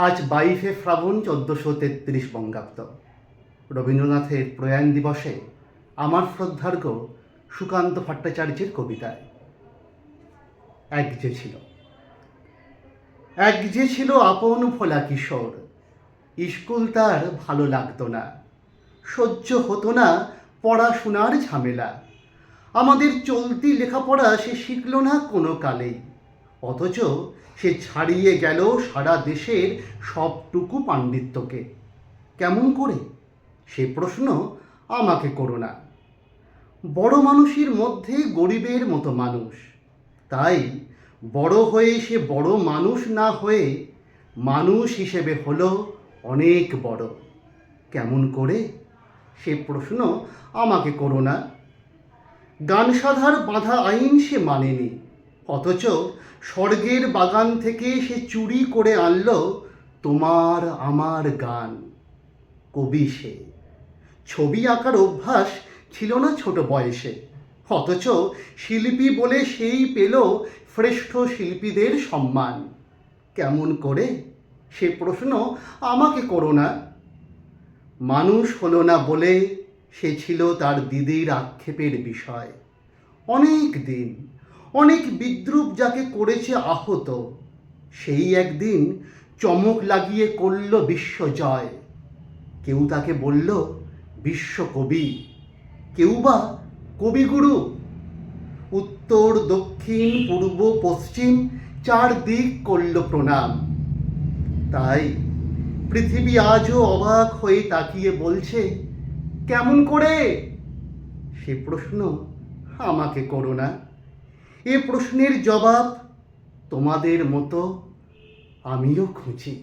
আজ 22শে শ্রাবণ 1433 বঙ্গাব্দ। রবীন্দ্রনাথের প্রয়াণ দিবসে আমার শ্রদ্ধার্ঘ সুকান্ত ভট্টাচার্যের কবিতায় এক যে ছিল আপন ভোলা কিশোর, স্কুল তার ভালো লাগতো না, সহ্য হতো না পড়াশোনার ঝামেলা। আমাদের চলতি লেখাপড়া সে শিখল না কোনো কালেই, অথচ সে ছাড়িয়ে গেল সারা দেশের সবটুকু পাণ্ডিত্যকে। কেমন করে? সে প্রশ্ন আমাকে করো না। বড় মানুষের মধ্যে গরিবের মতো মানুষ, তাই বড় হয়ে সে বড় মানুষ না হয়ে মানুষ হিসেবে হলো অনেক বড়। কেমন করে? সে প্রশ্ন আমাকে করো না। গানসাধার বাঁধা আইন সে মানেনি, অথচ স্বর্গের বাগান থেকে সে চুরি করে আনলো তোমার আমার গান। কবি সে। ছবি আঁকার অভ্যাস ছিল না ছোট বয়সে, অথচ শিল্পী বলে সেই পেল শ্রেষ্ঠ শিল্পীদের সম্মান। কেমন করে? সে প্রশ্ন আমাকে করো না। মানুষ হলো না বলে সে ছিল তার দিদির আক্ষেপের বিষয়। অনেক দিন অনেক বিদ্রূপ যাকে করেছে আহত, সেই একদিন চমক লাগিয়ে করল বিশ্বজয়। কেউ তাকে বলল বিশ্বকবি, কেউ বা কবিগুরু। উত্তর দক্ষিণ পূর্ব পশ্চিম চারদিক করল প্রণাম। তাই পৃথিবী আজও অবাক হয়ে তাকিয়ে বলছে, কেমন করে? সে প্রশ্ন আমাকে করো না। এ প্রশ্নের জবাব তোমাদের মতো আমিও খুঁজি।